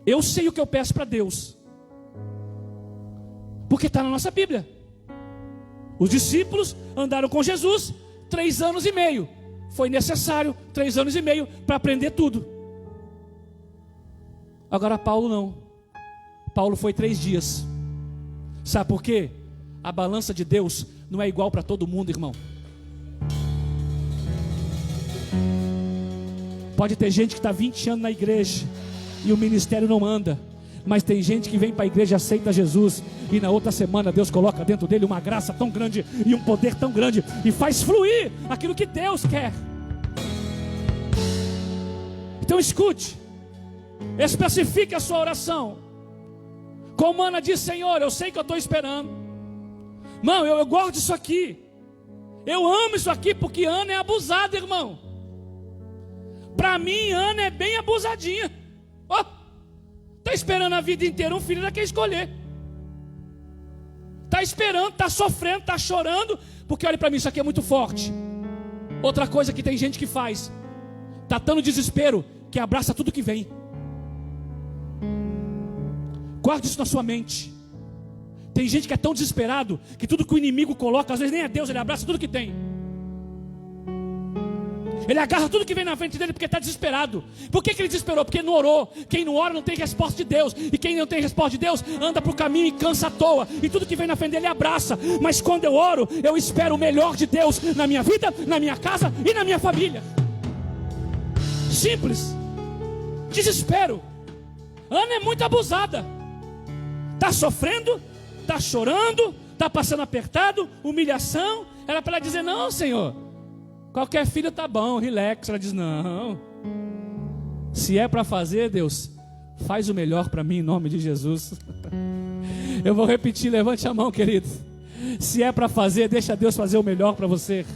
Eu sei o que eu peço para Deus, porque está na nossa Bíblia. Os discípulos andaram com Jesus 3 anos e meio. Foi necessário 3 anos e meio para aprender tudo. Agora Paulo não. Paulo foi 3 dias. Sabe por quê? A balança de Deus não é igual para todo mundo, irmão. Pode ter gente que está 20 anos na igreja e o ministério não anda. Mas tem gente que vem para a igreja e aceita Jesus, e na outra semana Deus coloca dentro dele uma graça tão grande e um poder tão grande, e faz fluir aquilo que Deus quer. Então escute, especifique a sua oração. Como Ana diz: Senhor, eu sei que eu estou esperando. Mano, eu gosto disso aqui. Eu amo isso aqui, porque Ana é abusada, irmão. Para mim, Ana é bem abusadinha. Ó, está esperando a vida inteira um filho, ela quer escolher. Está esperando, está sofrendo, está chorando. Porque olha para mim, isso aqui é muito forte. Outra coisa que tem gente que faz: está tão no desespero que abraça tudo que vem. Guarde isso na sua mente. Tem gente que é tão desesperado que tudo que o inimigo coloca, às vezes nem é Deus, ele abraça tudo que tem. Ele agarra tudo que vem na frente dele porque está desesperado. Por que ele desesperou? Porque não orou. Quem não ora não tem resposta de Deus. E quem não tem resposta de Deus anda para o caminho e cansa à toa. E tudo que vem na frente dele abraça. Mas quando eu oro, eu espero o melhor de Deus na minha vida, na minha casa e na minha família. Simples. Desespero. Ana é muito abusada. Está sofrendo, está chorando, está passando apertado, humilhação. Era para ela dizer: não, Senhor, qualquer filho está bom, relax. Ela diz: não, se é para fazer, Deus, faz o melhor para mim em nome de Jesus. Eu vou repetir, levante a mão, querido. Se é para fazer, deixa Deus fazer o melhor para você.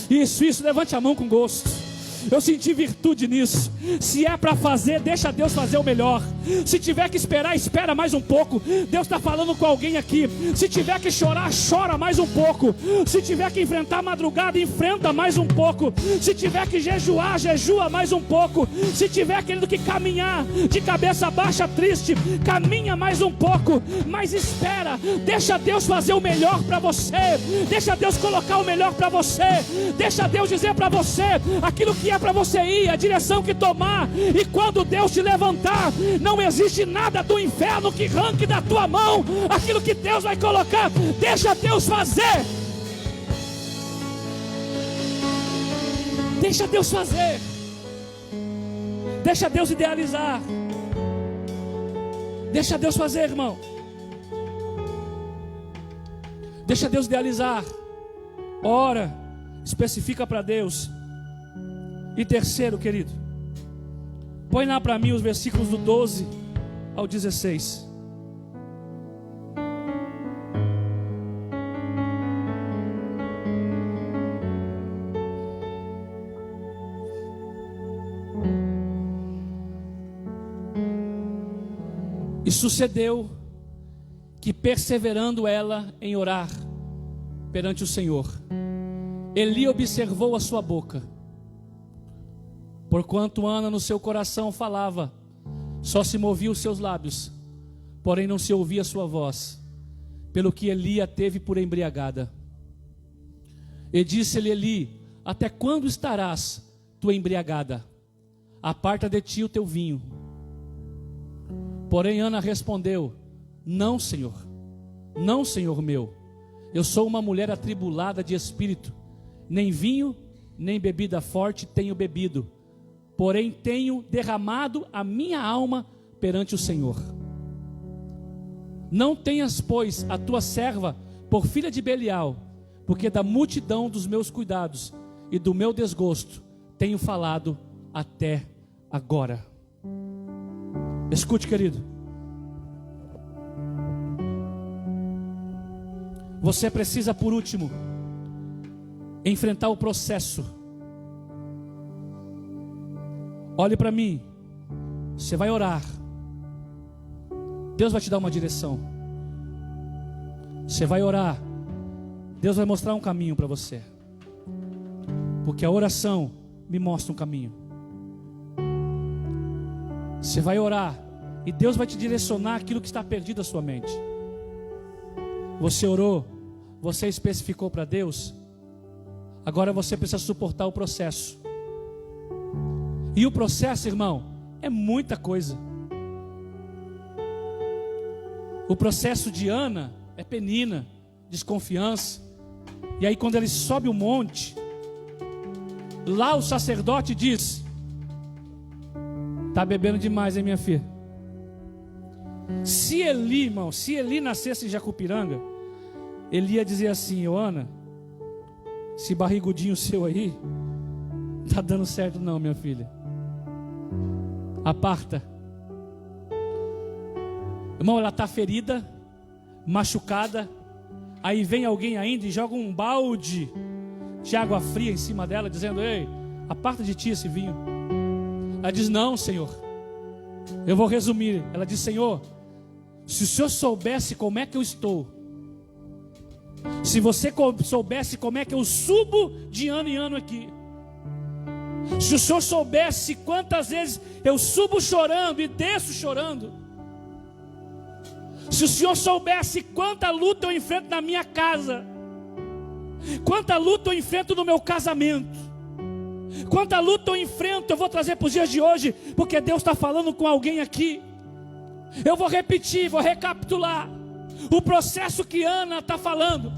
Isso, levante a mão com gosto. Eu senti virtude nisso. Se é para fazer, deixa Deus fazer o melhor. Se tiver que esperar, espera mais um pouco. Deus está falando com alguém aqui. Se tiver que chorar, chora mais um pouco. Se tiver que enfrentar a madrugada, enfrenta mais um pouco. Se tiver que jejuar, jejua mais um pouco. Se tiver querendo que caminhar de cabeça baixa, triste, caminha mais um pouco. Mas espera, deixa Deus fazer o melhor para você. Deixa Deus colocar o melhor para você. Deixa Deus dizer para você aquilo que é para você ir, a direção que tomar. E quando Deus te levantar, não existe nada do inferno que arranque da tua mão aquilo que Deus vai colocar. Deixa Deus fazer. Deixa Deus fazer. Deixa Deus idealizar. Deixa Deus fazer, irmão. Deixa Deus idealizar. Ora, especifica para Deus. E terceiro, querido, põe lá para mim os versículos do 12 ao 16. E sucedeu que, perseverando ela em orar perante o Senhor, Eli observou a sua boca. Porquanto Ana no seu coração falava, só se movia os seus lábios, porém não se ouvia a sua voz, pelo que Eli a teve por embriagada. E disse-lhe Eli: até quando estarás tu embriagada? Aparta de ti o teu vinho. Porém Ana respondeu: não, Senhor meu, eu sou uma mulher atribulada de espírito, nem vinho nem bebida forte tenho bebido, porém tenho derramado a minha alma perante o Senhor. Não tenhas, pois, a tua serva por filha de Belial, porque da multidão dos meus cuidados e do meu desgosto tenho falado até agora. Escute, querido. Você precisa, por último, enfrentar o processo. Olhe para mim. Você vai orar. Deus vai te dar uma direção. Você vai orar. Deus vai mostrar um caminho para você. Porque a oração me mostra um caminho. Você vai orar e Deus vai te direcionar aquilo que está perdido da sua mente. Você orou, você especificou para Deus. Agora você precisa suportar o processo. E o processo, irmão, é muita coisa. O processo de Ana é Penina, desconfiança. E aí quando ele sobe o monte, lá o sacerdote diz: tá bebendo demais, hein, minha filha? Se Eli, irmão, se Eli nascesse em Jacupiranga, ele ia dizer assim: ô Ana, esse barrigudinho seu aí tá dando certo não, minha filha. Aparta. Irmão, ela está ferida, machucada. Aí vem alguém ainda e joga um balde de água fria em cima dela, dizendo: ei, aparta de ti esse vinho. Ela diz: não, Senhor. Eu vou resumir. Ela diz: Senhor, se o Senhor soubesse como é que eu estou, se você soubesse como é que eu subo de ano em ano aqui, se o Senhor soubesse quantas vezes eu subo chorando e desço chorando, se o Senhor soubesse quanta luta eu enfrento na minha casa, quanta luta eu enfrento no meu casamento, quanta luta eu enfrento, eu vou trazer para os dias de hoje, porque Deus está falando com alguém aqui. Eu vou repetir, vou recapitular o processo que Ana está falando.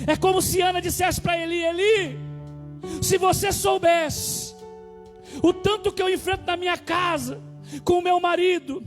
É como se Ana dissesse para Eli: Eli, se você soubesse o tanto que eu enfrento na minha casa, com o meu marido,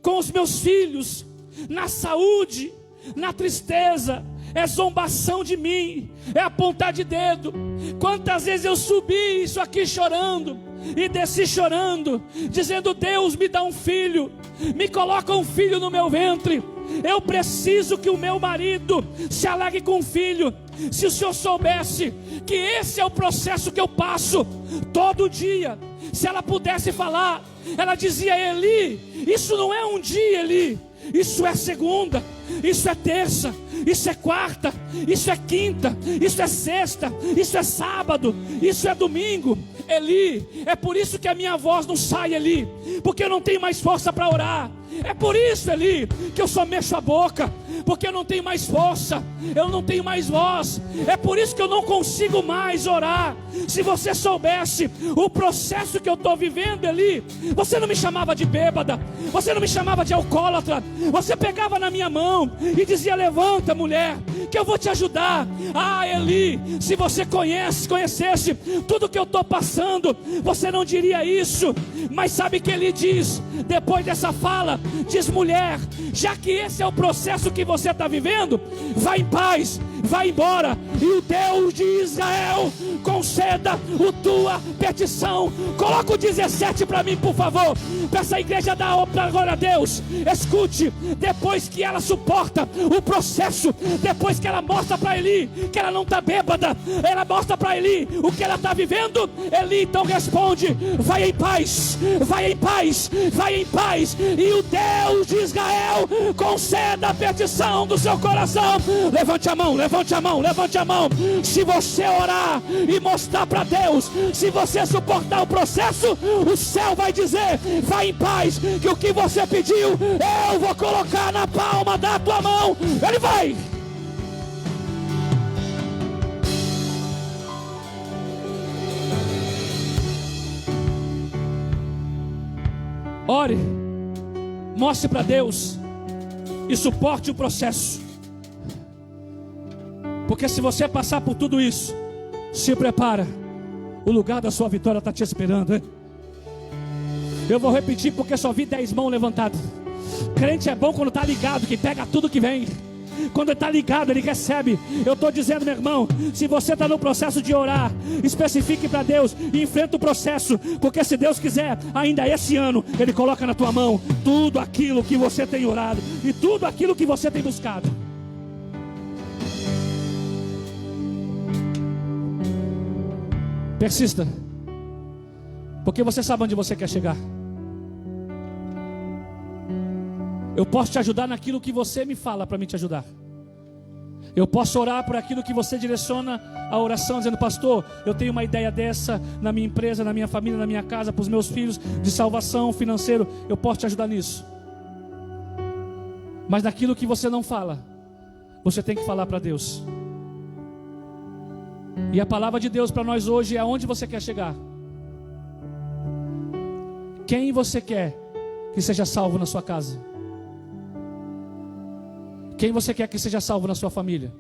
com os meus filhos, na saúde, na tristeza, é zombação de mim, é apontar de dedo. Quantas vezes eu subi isso aqui chorando e desci chorando, dizendo: Deus, me dá um filho, me coloca um filho no meu ventre. Eu preciso que o meu marido se alegre com um filho. Se o Senhor soubesse que esse é o processo que eu passo todo dia, se ela pudesse falar, ela dizia: Eli, isso não é um dia, Eli, isso é segunda, isso é terça, isso é quarta, isso é quinta, isso é sexta, isso é sábado, isso é domingo. Eli, é por isso que a minha voz não sai, Eli, porque eu não tenho mais força para orar. É por isso, Eli, que eu só mexo a boca, porque eu não tenho mais força, eu não tenho mais voz. É por isso que eu não consigo mais orar. Se você soubesse o processo que eu estou vivendo, Eli, você não me chamava de bêbada, você não me chamava de alcoólatra, você pegava na minha mão e dizia: levanta, mulher, que eu vou te ajudar. Ah, Eli, se você conhecesse tudo que eu estou passando, você não diria isso. Mas sabe que Eli diz, depois dessa fala, diz: mulher, já que esse é o processo que você está vivendo, vai em paz, vai embora, e o Deus de Israel conceda a tua petição. Coloca o 17 para mim, por favor, para essa igreja dar glória a Deus. Escute, depois que ela suporta o processo, depois que ela mostra para Eli que ela não está bêbada, ela mostra para Eli o que ela está vivendo, Eli então responde: vai em paz, vai em paz, vai em paz, e o Deus de Israel conceda a petição do seu coração. Levante a mão, levante a mão, levante a mão. Se você orar e mostrar para Deus, se você suportar o processo, o céu vai dizer: vai em paz, que o que você pediu eu vou colocar na palma da tua mão. Ele vai. Ore, mostre para Deus e suporte o processo. Porque se você passar por tudo isso, se prepara, O lugar da sua vitória está te esperando, hein? Eu vou repetir porque só vi 10 mãos levantadas. Crente é bom quando está ligado, que pega tudo que vem. Quando ele está ligado, ele recebe. Eu estou dizendo, meu irmão, se você está no processo de orar, especifique para Deus e enfrenta o processo, porque se Deus quiser, ainda esse ano, Ele coloca na tua mão tudo aquilo que você tem orado e tudo aquilo que você tem buscado. Persista, porque você sabe onde você quer chegar. Eu posso te ajudar naquilo que você me fala para me te ajudar. Eu posso orar por aquilo que você direciona a oração, dizendo: pastor, eu tenho uma ideia dessa na minha empresa, na minha família, na minha casa, para os meus filhos, de salvação, financeiro. Eu posso te ajudar nisso. Mas naquilo que você não fala, você tem que falar para Deus. E a palavra de Deus para nós hoje é: aonde você quer chegar? Quem você quer que seja salvo na sua casa? Quem você quer que seja salvo na sua família?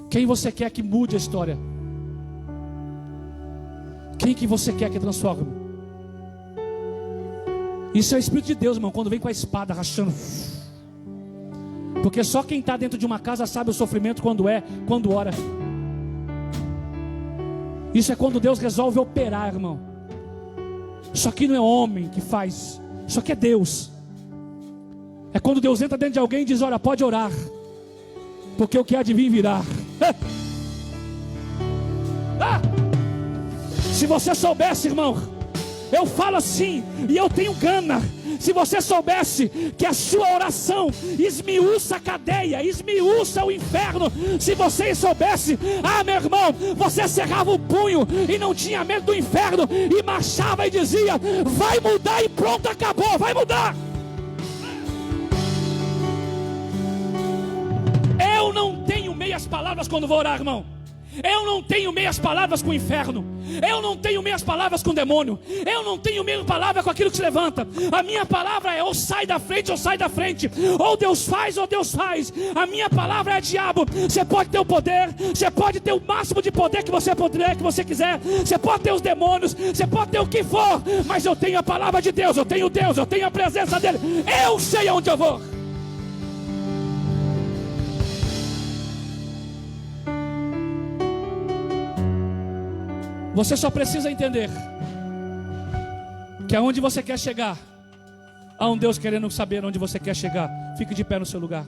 Quem você quer que mude a história? Quem que você quer que transforme? Isso é o Espírito de Deus, irmão, quando vem com a espada rachando. Porque só quem está dentro de uma casa sabe o sofrimento quando ora. Isso é quando Deus resolve operar, irmão. Isso aqui não é homem que faz, isso aqui é Deus. É quando Deus entra dentro de alguém e diz: olha, pode orar, porque o que há de vir virá. Se você soubesse, irmão, eu falo assim e eu tenho gana. Se você soubesse que a sua oração esmiuça a cadeia, esmiuça o inferno. Se você soubesse, meu irmão, você cerrava o punho e não tinha medo do inferno, e marchava e dizia: vai mudar, e pronto, acabou, vai mudar. Eu não tenho meias palavras quando vou orar, irmão. Eu não tenho meias palavras com o inferno. Eu não tenho meias palavras com o demônio. Eu não tenho meias palavras com aquilo que se levanta. A minha palavra é: ou sai da frente ou sai da frente. Ou Deus faz ou Deus faz. A minha palavra é: diabo, você pode ter o poder, você pode ter o máximo de poder que você puder, que você quiser. Você pode ter os demônios, você pode ter o que for, mas eu tenho a palavra de Deus, eu tenho a presença dele. Eu sei aonde eu vou. Você só precisa entender que aonde você quer chegar, há um Deus querendo saber onde você quer chegar. Fique de pé no seu lugar.